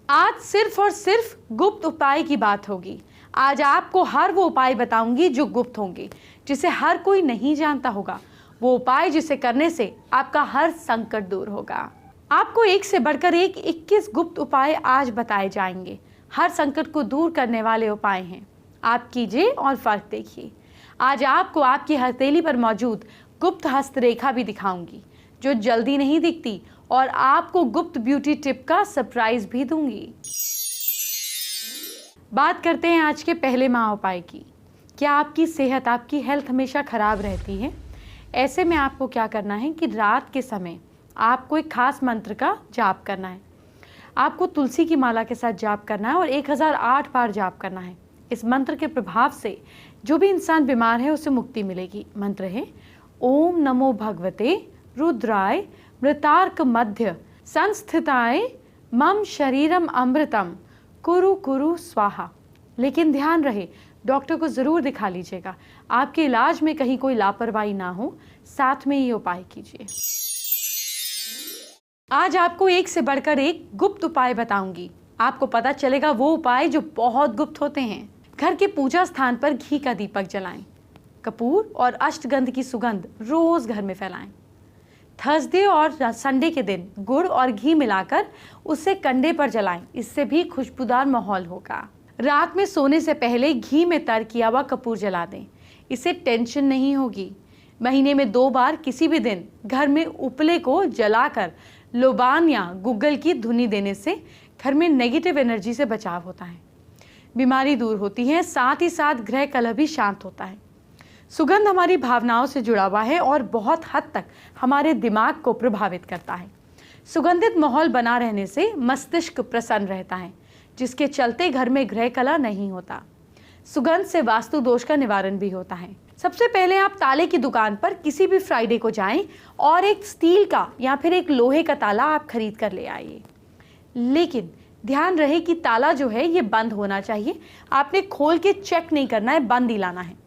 आज सिर्फ और सिर्फ गुप्त उपाय की बात होगी। आज आपको हर वो उपाय बताऊंगी जो गुप्त होंगे, जिसे हर कोई नहीं जानता होगा। वो उपाय जिसे करने से आपका हर संकट दूर होगा। आपको एक से बढ़कर एक 21 गुप्त उपाय आज बताए जाएंगे। हर संकट को दूर करने वाले उपाय हैं। आप कीजिए और फर्क देखिए। आज आपको आपकी हथेली पर मौजूद गुप्त हस्तरेखा भी दिखाऊंगी, जो जल्दी नहीं दिखती, और आपको गुप्त ब्यूटी टिप का सरप्राइज भी दूंगी। बात करते हैं आज के पहले महा उपाय की। क्या आपकी सेहत, आपकी हेल्थ हमेशा खराब रहती है? ऐसे में आपको क्या करना है कि रात के समय आपको एक खास मंत्र का जाप करना है। आपको तुलसी की माला के साथ जाप करना है और 1008 बार जाप करना है। इस मंत्र के प्रभाव से जो भी इंसान बीमार है उसे मुक्ति मिलेगी। मंत्र है ओम नमो भगवते रुद्राय मृतार्क मध्य संस्थिताय मम शरीरम अमृतम कुरु कुरु स्वाहा। लेकिन ध्यान रहे, डॉक्टर को जरूर दिखा लीजिएगा। आपके इलाज में कहीं कोई लापरवाही ना हो। साथ में ये उपाय कीजिए। आज आपको एक से बढ़कर एक गुप्त उपाय बताऊंगी। आपको पता चलेगा वो उपाय जो बहुत गुप्त होते हैं। घर के पूजा स्थान पर घी का दीपक जलाएं। कपूर और अष्टगंध की सुगंध रोज घर में फैलाएं। थर्सडे और संडे के दिन गुड़ और घी मिलाकर उसे कंडे पर जलाएं। इससे भी खुशबूदार माहौल होगा। रात में सोने से पहले घी में तर किया हुआ कपूर जला दें। इससे टेंशन नहीं होगी। महीने में 2 बार किसी भी दिन घर में उपले को जलाकर लोबान या गुग्गल की धुनी देने से घर में नेगेटिव एनर्जी से बचाव होता है, बीमारी दूर होती है, साथ ही साथ ग्रह कलह भी शांत होता है। सुगंध हमारी भावनाओं से जुड़ा हुआ है और बहुत हद तक हमारे दिमाग को प्रभावित करता है। सुगंधित माहौल बना रहने से मस्तिष्क प्रसन्न रहता है, जिसके चलते घर में ग्रह कलह नहीं होता। सुगंध से वास्तु दोष का निवारण भी होता है। सबसे पहले आप ताले की दुकान पर किसी भी फ्राइडे को जाएं और एक स्टील का या फिर एक लोहे का ताला आप खरीद कर ले आइए। लेकिन ध्यान रहे कि ताला जो है ये बंद होना चाहिए। आपने खोल के चेक नहीं करना है, बंद ही लाना है।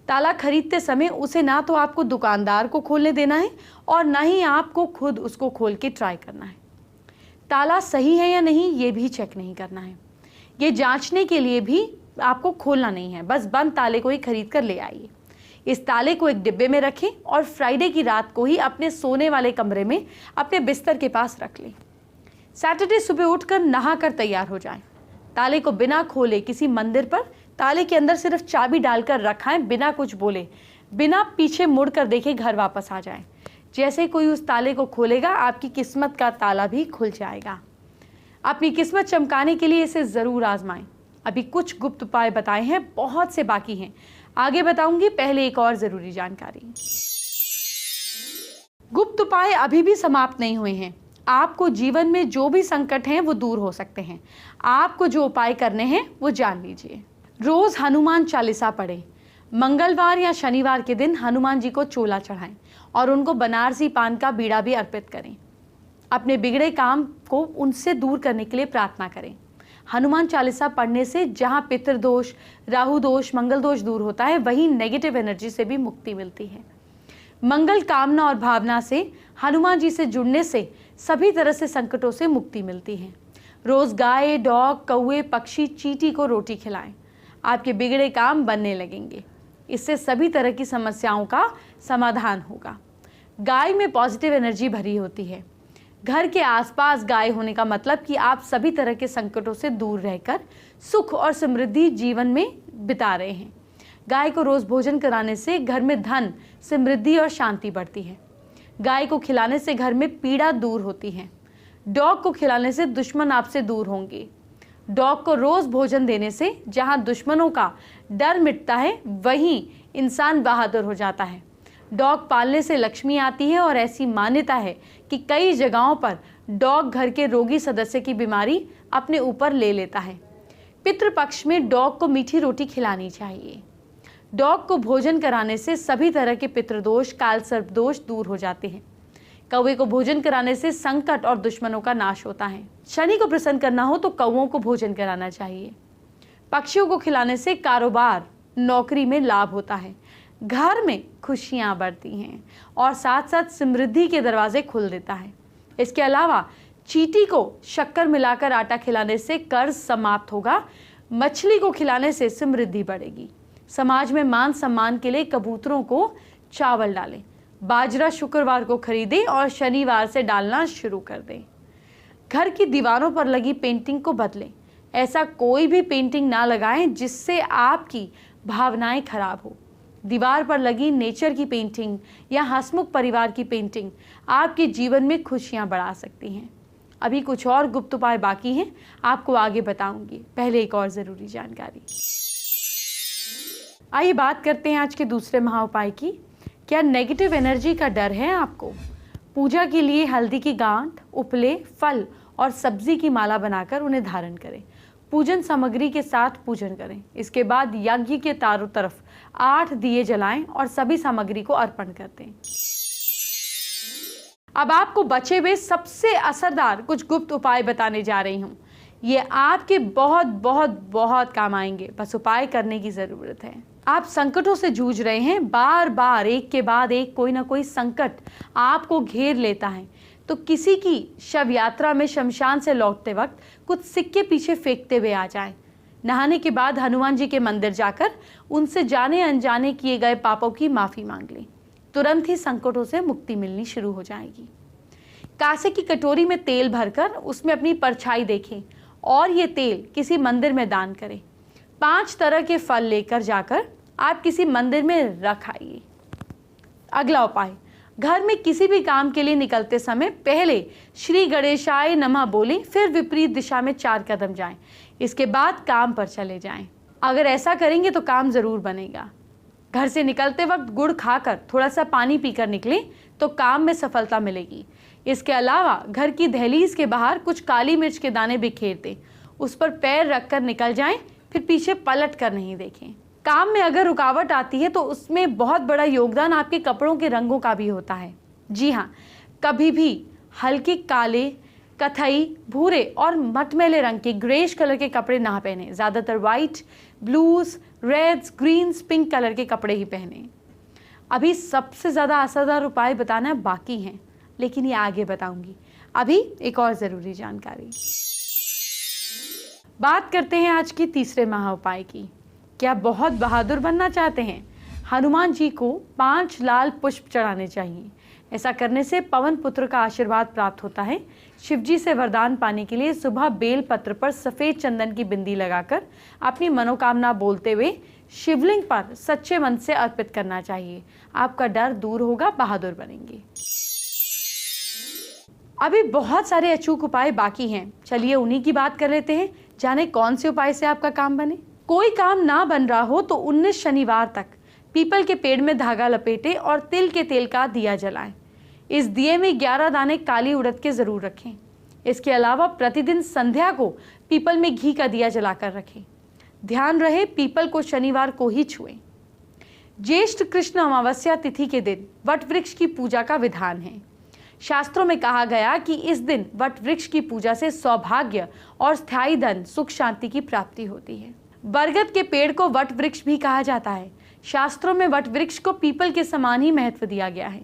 ताला खरीदते समय उसे ना तो आपको दुकानदार को खोलने देना है और ना ही आपको खुद उसको खोल के ट्राई करना है। ताला सही है या नहीं ये भी चेक नहीं करना है। ये जांचने के लिए भी आपको खोलना नहीं है, बस बंद ताले को ही खरीद कर ले आइए। इस ताले को एक डिब्बे में रखें और फ्राइडे की रात को ही अपने सोने वाले कमरे में अपने बिस्तर के पास रख लें। सैटरडे सुबह उठकर नहाकर तैयार हो जाएं। ताले को बिना खोले किसी मंदिर पर ताले के अंदर सिर्फ चाबी डालकर रखाएं, बिना कुछ बोले, बिना पीछे मुड़कर देखे घर वापस आ जाएं। जैसे कोई उस ताले को खोलेगा आपकी किस्मत का ताला भी खुल जाएगा। अपनी किस्मत चमकाने के लिए इसे जरूर आजमाएं। अभी कुछ गुप्त उपाय बताए हैं, बहुत से बाकी हैं, आगे बताऊंगी। पहले एक और जरूरी जानकारी। गुप्त उपाय अभी भी समाप्त नहीं हुए हैं। आपको जीवन में जो भी संकट हैं वो दूर हो सकते हैं। आपको जो उपाय करने हैं वो जान लीजिए। रोज हनुमान चालीसा पढ़ें। मंगलवार या शनिवार के दिन हनुमान जी को चोला चढ़ाएं और उनको बनारसी पान का बीड़ा भी अर्पित करें। अपने बिगड़े काम को उनसे दूर करने के लिए प्रार्थना करें। हनुमान चालीसा पढ़ने से जहां पितृदोष, राहु दोष, मंगल दोष दूर होता है, वहीं नेगेटिव एनर्जी से भी मुक्ति मिलती है। मंगल कामना और भावना से हनुमान जी से जुड़ने से सभी तरह से संकटों से मुक्ति मिलती है। रोज गाय, डॉग, कौवे, पक्षी, चींटी को रोटी खिलाएं। आपके बिगड़े काम बनने लगेंगे। इससे सभी तरह की समस्याओं का समाधान होगा। गाय में पॉजिटिव एनर्जी भरी होती है। घर के आसपास गाय होने का मतलब कि आप सभी तरह के संकटों से दूर रहकर सुख और समृद्धि जीवन में बिता रहे हैं। गाय को रोज भोजन कराने से घर में धन, समृद्धि और शांति बढ़ती है। गाय को खिलाने से घर में पीड़ा दूर होती है। डॉग को खिलाने से दुश्मन आपसे दूर होंगे। डॉग को रोज भोजन देने से जहां दुश्मनों का डर मिटता है, वहीं इंसान बहादुर हो जाता है। डॉग पालने से लक्ष्मी आती है और ऐसी मान्यता है कि कई जगहों पर डॉग घर के रोगी सदस्य की बीमारी अपने ऊपर ले लेता है। पितृपक्ष में डॉग को मीठी रोटी खिलानी चाहिए। डॉग को भोजन कराने से सभी तरह के पितृदोष, काल सर्प दोष दूर हो जाते हैं। कौवे को भोजन कराने से संकट और दुश्मनों का नाश होता है। शनि को प्रसन्न करना हो तो कौवों को भोजन कराना चाहिए। पक्षियों को खिलाने से कारोबार, नौकरी में लाभ होता है। घर में खुशियां बढ़ती हैं और साथ साथ समृद्धि के दरवाजे खुल देता है। इसके अलावा चींटी को शक्कर मिलाकर आटा खिलाने से कर्ज समाप्त होगा। मछली को खिलाने से समृद्धि बढ़ेगी। समाज में मान सम्मान के लिए कबूतरों को चावल डालें। बाजरा शुक्रवार को खरीदें और शनिवार से डालना शुरू कर दें। घर की दीवारों पर लगी पेंटिंग को बदलें। ऐसा कोई भी पेंटिंग ना लगाएं जिससे आपकी भावनाएं खराब हो। दीवार पर लगी नेचर की पेंटिंग या हंसमुख परिवार की पेंटिंग आपके जीवन में खुशियां बढ़ा सकती हैं। अभी कुछ और गुप्त उपाय बाकी हैं, आपको आगे बताऊंगी। पहले एक और जरूरी जानकारी। आइए बात करते हैं आज के दूसरे महा उपाय की। क्या नेगेटिव एनर्जी का डर है आपको? पूजा के लिए हल्दी की गांठ, उपले, फल और सब्जी की माला बनाकर उन्हें धारण करें। पूजन सामग्री के साथ पूजन करें। इसके बाद यज्ञ के चारों तरफ 8 दिए जलाएं और सभी सामग्री को अर्पण कर दें। अब आपको बचे हुए सबसे असरदार कुछ गुप्त उपाय बताने जा रही हूँ। ये आपके बहुत बहुत बहुत काम आएंगे, बस उपाय करने की जरूरत है। आप संकटों से जूझ रहे हैं, बार बार एक के बाद एक कोई ना कोई संकट आपको घेर लेता है, तो किसी की शव यात्रा में शमशान से लौटते वक्त कुछ सिक्के पीछे फेंकते हुए आ जाएं। नहाने के बाद हनुमान जी के मंदिर जाकर उनसे जाने अनजाने किए गए पापों की माफी मांग लें। तुरंत ही संकटों से मुक्ति मिलनी शुरू हो जाएगी। कांसे की कटोरी में तेल भरकर उसमें अपनी परछाई देखें और ये तेल किसी मंदिर में दान करें। 5 तरह के फल लेकर जाकर आप किसी मंदिर में रख आइए। अगला उपाय, घर में किसी भी काम के लिए निकलते समय पहले श्री गणेशाय नमः बोलें, फिर विपरीत दिशा में 4 कदम जाएं। इसके बाद काम पर चले जाएं। अगर ऐसा करेंगे तो काम जरूर बनेगा। घर से निकलते वक्त गुड़ खाकर थोड़ा सा पानी पीकर निकलें तो काम में सफलता मिलेगी। इसके अलावा घर की दहलीज के बाहर कुछ काली मिर्च के दाने बिखेर दें, उस पर पैर रखकर निकल जाएं, फिर पीछे पलट कर नहीं देखें। काम में अगर रुकावट आती है तो उसमें बहुत बड़ा योगदान आपके कपड़ों के रंगों का भी होता है। जी हाँ, कभी भी हल्के काले, कथई, भूरे और मटमैले रंग के ग्रेश कलर के कपड़े ना पहने। ज़्यादातर white, blues, reds, greens, pink colour के कपड़े ही पहने। अभी सबसे ज़्यादा असरदार उपाय बताना बाकी हैं, लेकिन ये आगे बताऊंगी। अभी एक और ज़रूरी जानकारी। बात करते हैं आज की तीसरे महा उपाय की। क्या बहुत बहादुर बनना चाहते हैं? हनुमान जी को 5 लाल पुष्प चढ़ाने चाहिए। ऐसा करने से पवन पुत्र का आशीर्वाद प्राप्त होता है। शिवजी से वरदान पाने के लिए सुबह बेल पत्र पर सफेद चंदन की बिंदी लगाकर अपनी मनोकामना बोलते हुए शिवलिंग पर सच्चे मन से अर्पित करना चाहिए। आपका डर दूर होगा, बहादुर बनेंगे। अभी बहुत सारे अचूक उपाय बाकी हैं, चलिए उन्हीं की बात कर लेते हैं। जाने कौन से उपाय से आपका काम बने। कोई काम ना बन रहा हो तो 19 शनिवार तक पीपल के पेड़ में धागा लपेटे और तिल के तेल का दिया जलाएं। इस दिए में 11 दाने काली उड़द के जरूर रखें। इसके अलावा प्रतिदिन संध्या को पीपल में घी का दिया जलाकर रखें। ध्यान रहे पीपल को शनिवार को ही छुएं। ज्येष्ठ कृष्ण अमावस्या तिथि के दिन वट वृक्ष की पूजा का विधान है। शास्त्रों में कहा गया कि इस दिन वट वृक्ष की पूजा से सौभाग्य और स्थायी धन, सुख, शांति की प्राप्ति होती है। बरगद के पेड़ को वट वृक्ष भी कहा जाता है। शास्त्रों में वट वृक्ष को पीपल के समान ही महत्व दिया गया है।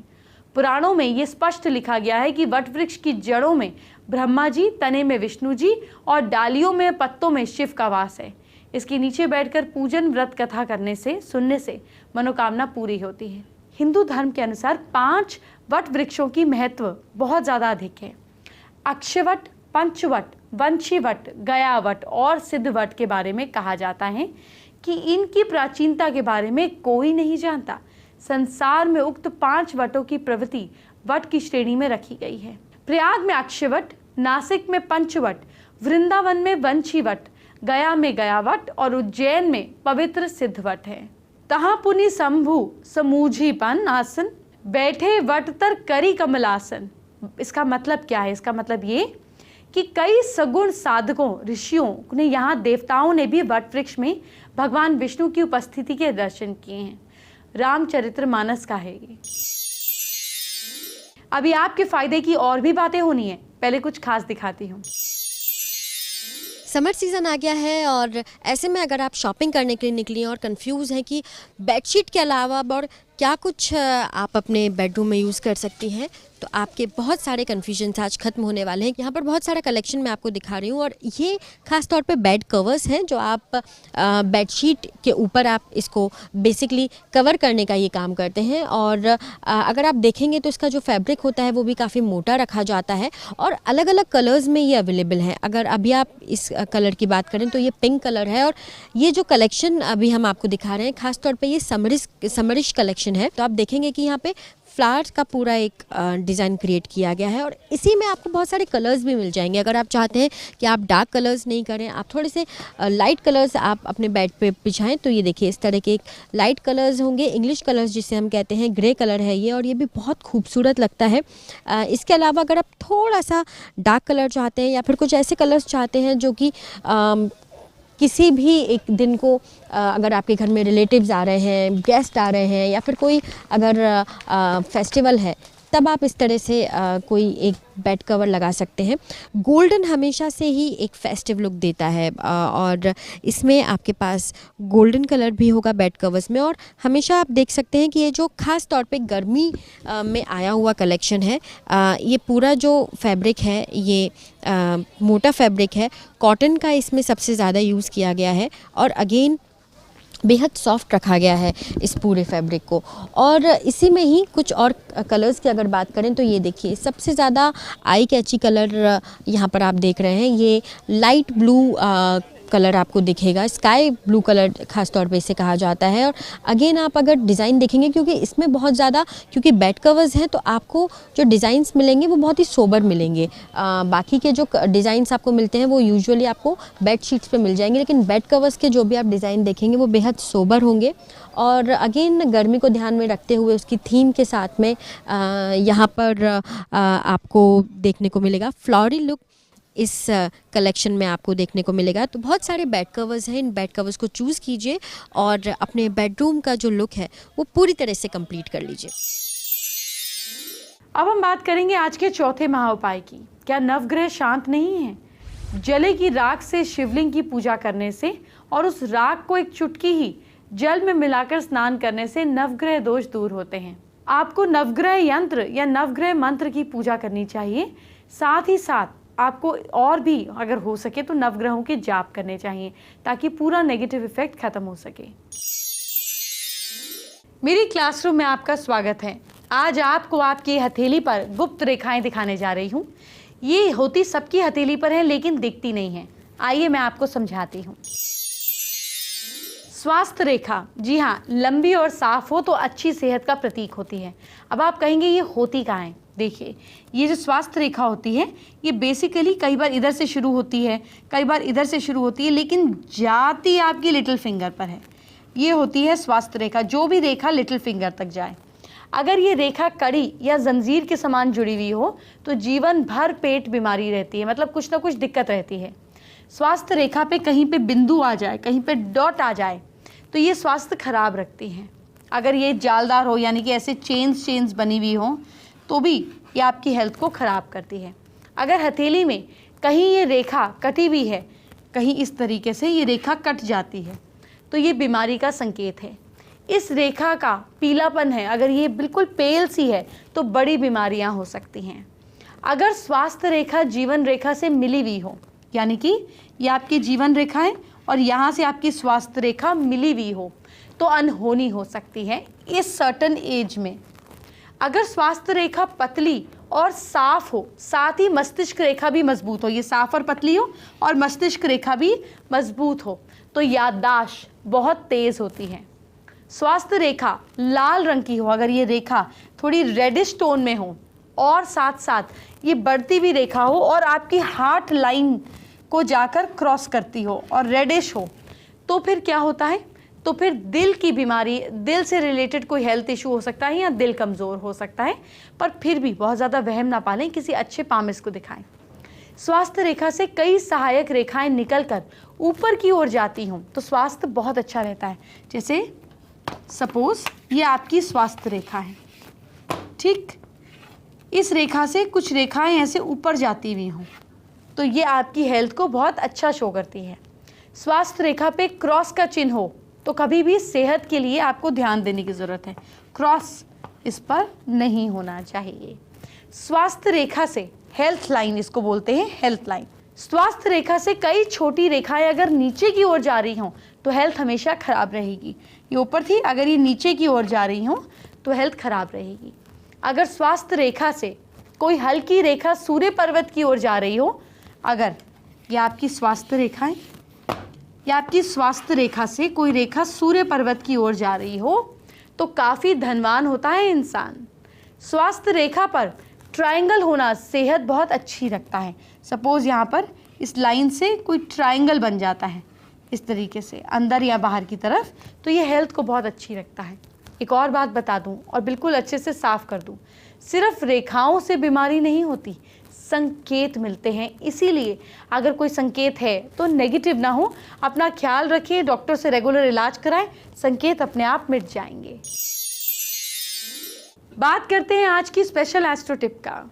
पुराणों में ये स्पष्ट लिखा गया है कि वट वृक्ष की जड़ों में ब्रह्मा जी, तने में विष्णु जी और डालियों में, पत्तों में शिव का वास है। इसके नीचे बैठकर पूजन, व्रत, कथा करने से, सुनने से मनोकामना पूरी होती है। हिंदू धर्म के अनुसार 5 वट वृक्षों की महत्व बहुत ज़्यादा अधिक है। अक्षयवट, पंचवट, वंशीवट, गयावट और सिद्धवट के बारे में कहा जाता है कि इनकी प्राचीनता के बारे में कोई नहीं जानता। संसार में उक्त 5 वटों की प्रवृत्ति वट की श्रेणी में रखी गई है। प्रयाग में अक्षयवट, नासिक में पंचवट, वृंदावन में वंशीवट, गया में गयावट और उज्जैन में पवित्र सिद्धवट है। तहाँ पुनि शंभु समूझीपन आसन, बैठे वट तर करी कमलासन। इसका मतलब क्या है? इसका मतलब ये कि कई सगुण साधकों, ऋषियों ने, यहाँ देवताओं ने भी वट वृक्ष में भगवान विष्णु की उपस्थिति के दर्शन किए हैं। रामचरितमानस का है ये। अभी आपके फायदे की और भी बातें होनी है, पहले कुछ खास दिखाती हूँ। समर सीज़न आ गया है और ऐसे में अगर आप शॉपिंग करने के लिए निकली और कंफ्यूज हैं कि बेडशीट के अलावा और क्या कुछ आप अपने बेडरूम में यूज़ कर सकती हैं, तो आपके बहुत सारे कन्फ्यूजन आज खत्म होने वाले हैं। यहाँ पर बहुत सारा कलेक्शन मैं आपको दिखा रही हूँ और ये खास तौर पे बेड कवर्स हैं जो आप बेडशीट के ऊपर आप इसको बेसिकली कवर करने का ये काम करते हैं। और अगर आप देखेंगे तो इसका जो फैब्रिक होता है वो भी काफ़ी मोटा रखा जाता है और अलग अलग कलर्स में ये अवेलेबल हैं। अगर अभी आप इस कलर की बात करें तो ये पिंक कलर है और ये जो कलेक्शन अभी हम आपको दिखा रहे हैं खास तौर पे ये समरिश कलेक्शन है। तो आप देखेंगे कि यहाँ पे फ्लावर्स का पूरा एक डिज़ाइन क्रिएट किया गया है और इसी में आपको बहुत सारे कलर्स भी मिल जाएंगे। अगर आप चाहते हैं कि आप डार्क कलर्स नहीं करें, आप थोड़े से लाइट कलर्स आप अपने बेड पे बिछाएं, तो ये देखिए इस तरह के एक लाइट कलर्स होंगे, इंग्लिश कलर्स जिसे हम कहते हैं, ग्रे कलर है ये और ये भी बहुत खूबसूरत लगता है। इसके अलावा अगर आप थोड़ा सा डार्क कलर चाहते हैं या फिर कुछ ऐसे कलर्स चाहते हैं जो कि किसी भी एक दिन को अगर आपके घर में रिलेटिव्स आ रहे हैं, गेस्ट आ रहे हैं या फिर कोई अगर फेस्टिवल है, तब आप इस तरह से कोई एक बेड कवर लगा सकते हैं। गोल्डन हमेशा से ही एक फेस्टिव लुक देता है और इसमें आपके पास गोल्डन कलर भी होगा बेड कवर्स में। और हमेशा आप देख सकते हैं कि ये जो ख़ास तौर पे गर्मी में आया हुआ कलेक्शन है, ये पूरा जो फैब्रिक है ये मोटा फैब्रिक है, कॉटन का इसमें सबसे ज़्यादा यूज़ किया गया है और अगेन बेहद सॉफ्ट रखा गया है इस पूरे फैब्रिक को। और इसी में ही कुछ और कलर्स की अगर बात करें तो ये देखिए सबसे ज़्यादा आई कैची कलर यहाँ पर आप देख रहे हैं, ये लाइट ब्लू कलर आपको दिखेगा, स्काई ब्लू कलर खास तौर पे इसे कहा जाता है। और अगेन आप अगर डिज़ाइन देखेंगे, क्योंकि इसमें बहुत ज़्यादा, क्योंकि बेड कवर्स हैं तो आपको जो डिज़ाइंस मिलेंगे वो बहुत ही सोबर मिलेंगे। बाकी के जो डिज़ाइंस आपको मिलते हैं वो यूजुअली आपको बेड शीट्स पे मिल जाएंगे, लेकिन बेड कवर्स के जो भी आप डिज़ाइन देखेंगे वो बेहद सोबर होंगे। और अगेन गर्मी को ध्यान में रखते हुए उसकी थीम के साथ में यहाँ पर आपको देखने को मिलेगा फ्लोरी लुक इस कलेक्शन में आपको देखने को मिलेगा। तो बहुत सारे बेड कवर्स हैं, इन बेड कवर्स को चूज़ कीजिए और अपने बेडरूम का जो लुक है वो पूरी तरह से कंप्लीट कर लीजिए। अब हम बात करेंगे आज के चौथे महाउपाय की। क्या नवग्रह शांत नहीं है? जले की राख से शिवलिंग की पूजा करने से और उस राख को एक चुटकी ही जल में मिलाकर स्नान करने से नवग्रह दोष दूर होते हैं। आपको नवग्रह यंत्र या नवग्रह मंत्र की पूजा करनी चाहिए। साथ ही साथ आपको और भी अगर हो सके तो नवग्रहों के जाप करने चाहिए ताकि पूरा नेगेटिव इफेक्ट खत्म हो सके। मेरी क्लासरूम में आपका स्वागत है। आज आपको आपकी हथेली पर गुप्त रेखाएं दिखाने जा रही हूँ। ये होती सबकी हथेली पर है लेकिन दिखती नहीं है। आइए मैं आपको समझाती हूँ। स्वास्थ्य रेखा, जी हाँ, लंबी और साफ हो तो अच्छी सेहत का प्रतीक होती है। अब आप कहेंगे ये होती कहाँ है? देखिए, ये जो स्वास्थ्य रेखा होती है ये बेसिकली कई बार इधर से शुरू होती है, कई बार इधर से शुरू होती है, लेकिन जाती आपकी लिटिल फिंगर पर है। ये होती है स्वास्थ्य रेखा, जो भी रेखा लिटिल फिंगर तक जाए। अगर ये रेखा कड़ी या जंजीर के समान जुड़ी हुई हो तो जीवन भर पेट बीमारी रहती है, मतलब कुछ ना कुछ दिक्कत रहती है। स्वास्थ्य रेखा पे कहीं पे बिंदु आ जाए, कहीं पे डॉट आ जाए तो ये स्वास्थ्य खराब रखती हैं। अगर ये जालदार हो यानी कि ऐसे चेन्स बनी हुई हो तो भी ये आपकी हेल्थ को ख़राब करती है। अगर हथेली में कहीं ये रेखा कटी हुई है, कहीं इस तरीके से ये रेखा कट जाती है तो ये बीमारी का संकेत है। इस रेखा का पीलापन है, अगर ये बिल्कुल पेल सी है तो बड़ी बीमारियां हो सकती हैं। अगर स्वास्थ्य रेखा जीवन रेखा से मिली हुई हो, यानी कि ये आपकी जीवन रेखा है और यहाँ से आपकी स्वास्थ्य रेखा मिली हुई हो तो अनहोनी हो सकती है इस सर्टन एज में। अगर स्वास्थ्य रेखा पतली और साफ हो, साथ ही मस्तिष्क रेखा भी मजबूत हो, ये साफ और पतली हो और मस्तिष्क रेखा भी मजबूत हो तो याददाश्त बहुत तेज होती है। स्वास्थ्य रेखा लाल रंग की हो, अगर ये रेखा थोड़ी रेडिश टोन में हो और साथ साथ ये बढ़ती हुई रेखा हो और आपकी हार्ट लाइन को जाकर क्रॉस करती हो और रेडिश हो तो फिर क्या होता है? तो फिर दिल की बीमारी, दिल से रिलेटेड कोई हेल्थ इशू हो सकता है या दिल कमज़ोर हो सकता है। पर फिर भी बहुत ज़्यादा वहम ना पालें, किसी अच्छे पामिस्ट को दिखाएं। स्वास्थ्य रेखा से कई सहायक रेखाएं निकलकर ऊपर की ओर जाती हों तो स्वास्थ्य बहुत अच्छा रहता है। जैसे सपोज ये आपकी स्वास्थ्य रेखा है, ठीक, इस रेखा से कुछ रेखाएं ऐसे ऊपर जाती हुई हों तो ये आपकी हेल्थ को बहुत अच्छा शो करती है। स्वास्थ्य रेखा पे क्रॉस का चिन्ह हो तो कभी भी सेहत के लिए आपको ध्यान देने की ज़रूरत है। क्रॉस इस पर नहीं होना चाहिए। स्वास्थ्य रेखा से, हेल्थ लाइन इसको बोलते हैं, हेल्थ लाइन, स्वास्थ्य रेखा से कई छोटी रेखाएं अगर नीचे की ओर जा रही हों तो हेल्थ हमेशा खराब रहेगी। ये ऊपर थी, अगर ये नीचे की ओर जा रही हों तो हेल्थ खराब रहेगी। अगर स्वास्थ्य रेखा से कोई हल्की रेखा सूर्य पर्वत की ओर जा रही हो, अगर ये आपकी स्वास्थ्य रेखा है या आपकी स्वास्थ्य रेखा से कोई रेखा सूर्य पर्वत की ओर जा रही हो तो काफ़ी धनवान होता है इंसान। स्वास्थ्य रेखा पर ट्रायंगल होना सेहत बहुत अच्छी रखता है। सपोज़ यहाँ पर इस लाइन से कोई ट्रायंगल बन जाता है इस तरीके से अंदर या बाहर की तरफ, तो ये हेल्थ को बहुत अच्छी रखता है। एक और बात बता दूं और बिल्कुल अच्छे से साफ कर दूं, सिर्फ रेखाओं से बीमारी नहीं होती, संकेत मिलते हैं। इसीलिए अगर कोई संकेत है तो नेगेटिव ना हो, अपना ख्याल रखिए, डॉक्टर से रेगुलर इलाज कराएं, संकेत अपने आप मिट जाएंगे। बात करते हैं आज की स्पेशल एस्ट्रो टिप का।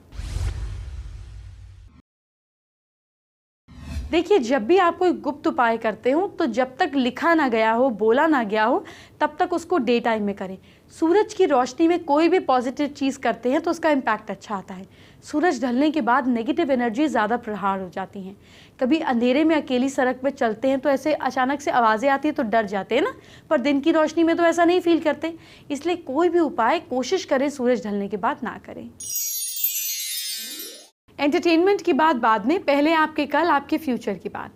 देखिए, जब भी आप कोई गुप्त उपाय करते हो तो जब तक लिखा ना गया हो, बोला ना गया हो, तब तक उसको डे टाइम में करें। सूरज की रोशनी में कोई भी पॉजिटिव चीज़ करते हैं तो उसका इम्पैक्ट अच्छा आता है। सूरज ढलने के बाद नेगेटिव एनर्जी ज़्यादा प्रहार हो जाती हैं। कभी अंधेरे में अकेली सड़क पे चलते हैं तो ऐसे अचानक से आवाज़ें आती हैं तो डर जाते हैं ना, पर दिन की रोशनी में तो ऐसा नहीं फील करते। इसलिए कोई भी उपाय कोशिश करें सूरज ढलने के बाद ना करें। एंटरटेनमेंट की बात बाद में, पहले आपके कल, आपके फ्यूचर की बात।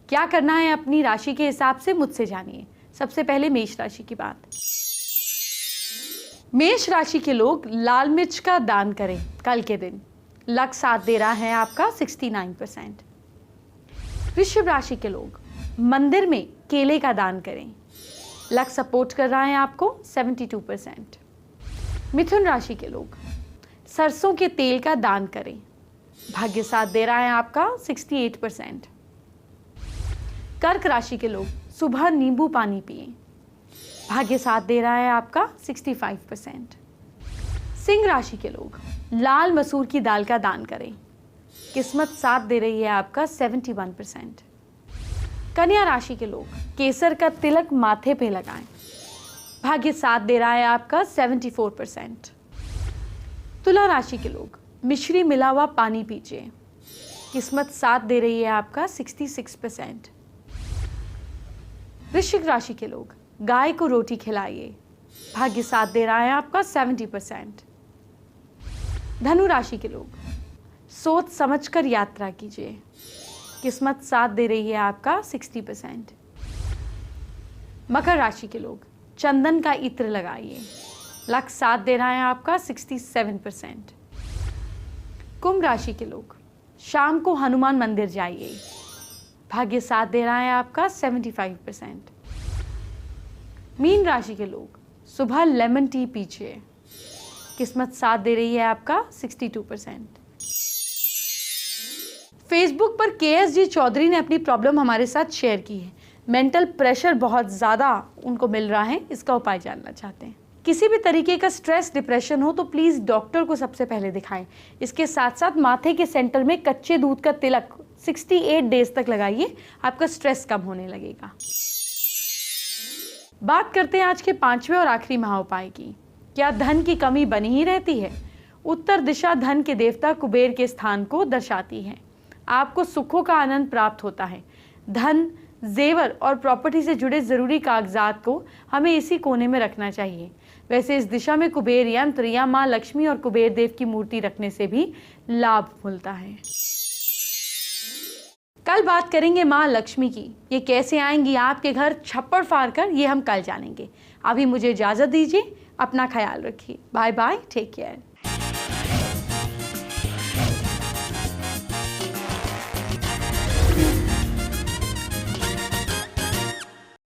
क्या करना है अपनी राशि के हिसाब से मुझसे जानिए। सबसे पहले मेष राशि की बात। मेष राशि के लोग लाल मिर्च का दान करें कल के दिन। लक साथ दे रहा है आपका 69%। वृषभ राशि के लोग मंदिर में केले का दान करें। लक सपोर्ट कर रहा है आपको 72%। मिथुन राशि के लोग सरसों के तेल का दान करें। भाग्य साथ दे रहा है आपका 68%। कर्क राशि के लोग सुबह नींबू पानी पिएं। भाग्य साथ दे रहा है आपका 65%। सिंह राशि के लोग लाल मसूर की दाल का दान करें। किस्मत साथ दे रही है आपका 71%। कन्या राशि के लोग केसर का तिलक माथे पे लगाएं। भाग्य साथ दे रहा है आपका 74%। तुला राशि के लोग मिश्री मिला हुआ पानी पीजिए। किस्मत साथ दे रही है आपका 66%। वृश्चिक राशि के लोग गाय को रोटी खिलाइए। भाग्य साथ दे रहा है आपका 70%। धनु राशि के लोग सोच समझकर यात्रा कीजिए। किस्मत साथ दे रही है आपका 60%। मकर राशि के लोग चंदन का इत्र लगाइए। लक साथ दे रहा है आपका 67%। कुंभ राशि के लोग शाम को हनुमान मंदिर जाइए। भाग्य साथ दे रहा है आपका 75%। मीन राशि के लोग सुबह लेमन टी पीजिए। किस्मत साथ दे रही है आपका 62%। फेसबुक पर KSG चौधरी ने अपनी प्रॉब्लम हमारे साथ शेयर की है। मेंटल प्रेशर बहुत ज़्यादा उनको मिल रहा है, इसका उपाय जानना चाहते हैं। किसी भी तरीके का स्ट्रेस, डिप्रेशन हो तो प्लीज़ डॉक्टर को सबसे पहले दिखाएं। इसके साथ साथ माथे के सेंटर में कच्चे दूध का तिलक 68 डेज तक लगाइए, आपका स्ट्रेस कम होने लगेगा। बात करते हैं आज के 5वें और आखिरी महाउपाय की। क्या धन की कमी बनी ही रहती है? उत्तर दिशा धन के देवता कुबेर के स्थान को दर्शाती है। आपको सुखों का आनंद प्राप्त होता है। धन, जेवर और प्रॉपर्टी से जुड़े ज़रूरी कागजात को हमें इसी कोने में रखना चाहिए। वैसे इस दिशा में कुबेर यंत्र या माँ लक्ष्मी और कुबेर देव की मूर्ति रखने से भी लाभ मिलता है। कल बात करेंगे माँ लक्ष्मी की। ये कैसे आएंगी आपके घर छप्पड़ फाड़ कर, ये हम कल जानेंगे। अभी मुझे इजाज़त दीजिए, अपना ख्याल रखिए। Bye bye, take care.